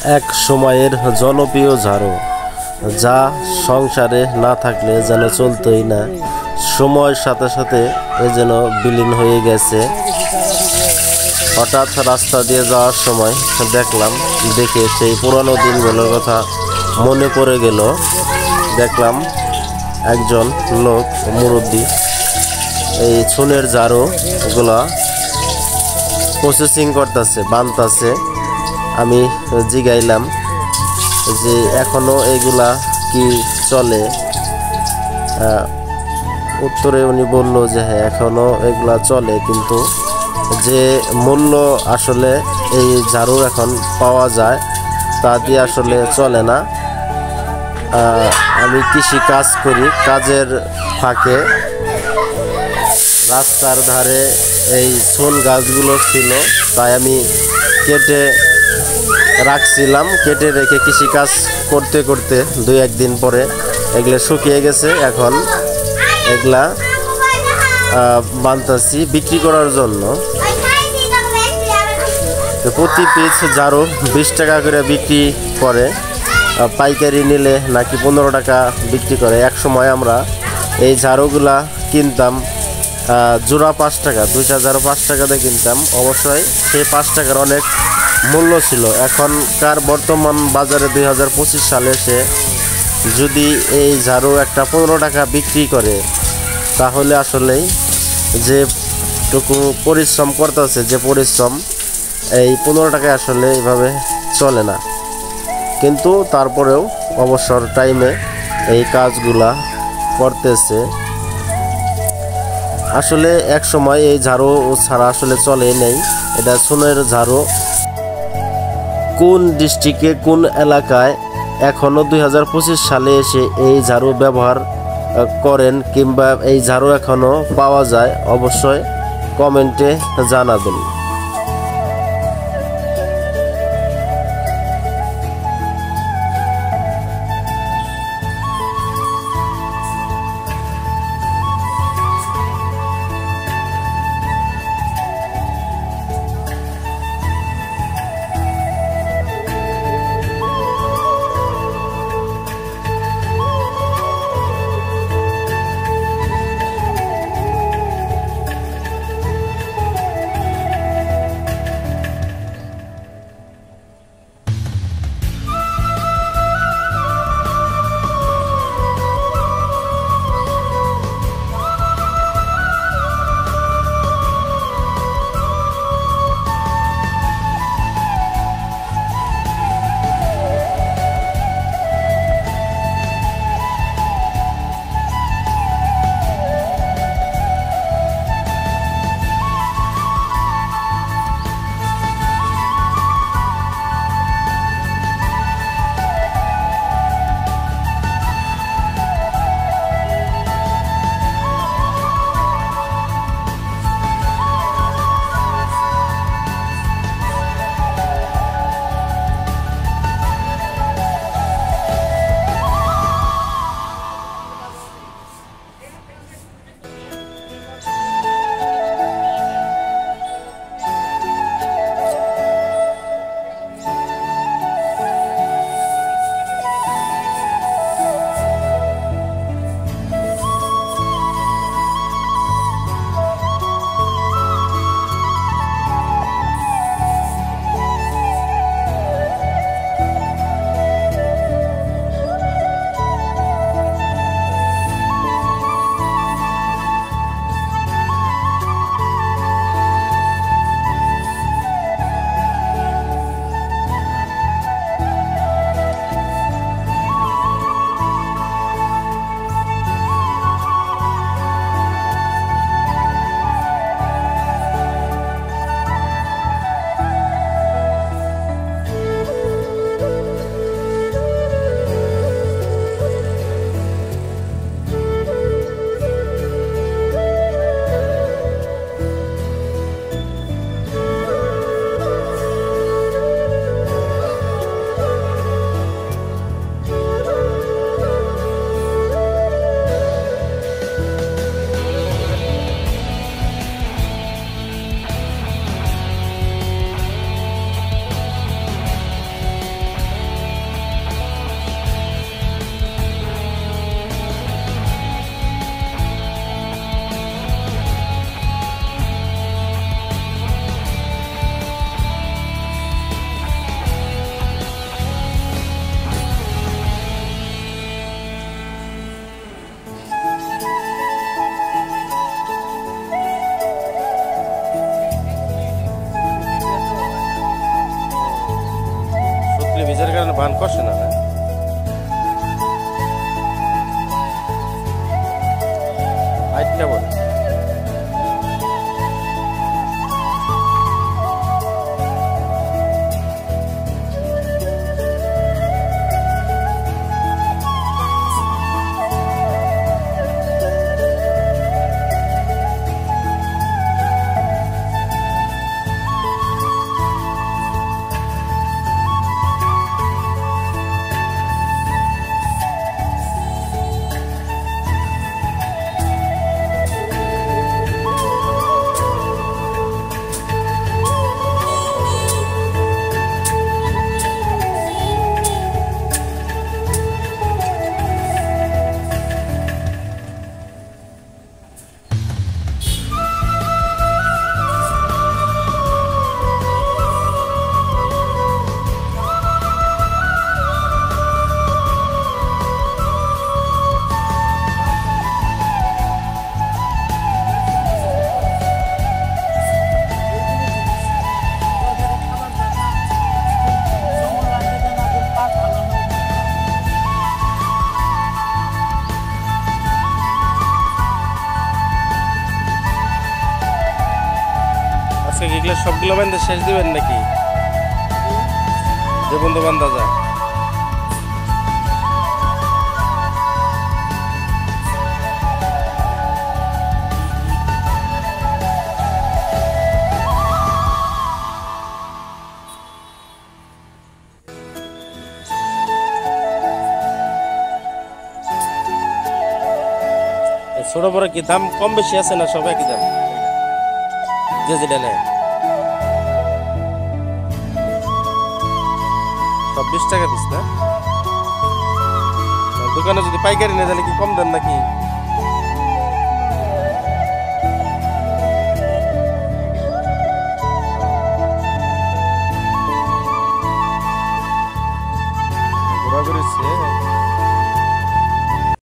এক সময়ের জনপ্রিয় ঝাড়ু, যা সংসারে না থাকলে যেন চলতই না। সময়ের সাথে সাথে এ যেন বিলীন হয়ে গেছে। হঠাৎ রাস্তা দিয়ে যাওয়ার সময় দেখলাম, দেখে সেই পুরানো দিনগুলোর কথা মনে পড়ে গেল। দেখলাম একজন লোক মুরব্বী এই ছুনের ঝাড়ুগুলা প্রসেসিং করতেছে, বানতাছে। আমি জিগাইলাম যে এখনো এগুলা কি চলে? উত্তরে উনি বলল যে হ্যাঁ, এখনো এগুলা চলে, কিন্তু যে মূল্য আসলে এই ঝাড়ু এখন পাওয়া যায় তা দিয়ে আসলে চলে না। আমি কৃষি কাজ করি, কাজের ফাঁকে রাস্তার ধারে এই ছুন গাছগুলো ছিল, তাই আমি কেটে রাখছিলাম। কেটে রেখে কৃষিকাজ করতে করতে 2-1 দিন পরে এগুলো শুকিয়ে গেছে। এখন এগুলা বানতাছি বিক্রি করার জন্য। প্রতি পিস ঝাড়ু 20 টাকা করে বিক্রি করে, পাইকারি নিলে নাকি 15 টাকা বিক্রি করে। এক সময় আমরা এই ঝাড়ুগুলা কিনতাম জোড়া 5 টাকা, 2টা ঝাড়ু 5 টাকাতে কিনতাম। অবশ্যই সেই 5 টাকার অনেক মূল্য ছিল। এখনকার বর্তমান বাজারে 2025 সালে এসে যদি এই ঝাড়ু একটা 15 টাকা বিক্রি করে, তাহলে আসলেই যেটুকু পরিশ্রম করতেছে, যে পরিশ্রম, এই 15 টাকায় আসলে এইভাবে চলে না। কিন্তু তারপরেও অবসর টাইমে এই কাজগুলা করতেছে। আসলে এক সময় এই ঝাড়ু ছাড়া আসলে চলে নেই। এটা ছুনের ঝাড়ু। কোন ডিস্ট্রিক্টে, কোন এলাকায় এখনও 2025 সালে এসে এই ঝাড়ু ব্যবহার করেন কিংবা এই ঝাড়ু এখনও পাওয়া যায়, অবশ্যই কমেন্টে জানাবেন। বান কষে না আইটটা বলে এগুলো সবগুলো বান্ধে শেষ দিবেন নাকি যে বন্ধু বান্ধা যায় ছোট বড় কি দাম কম বেশি আছে না সব একই দাম যে যেটা নেয় 20 টাকা পিস না দোকানে যদি পাইকারি নেয় তাহলে কি কম দেন নাকি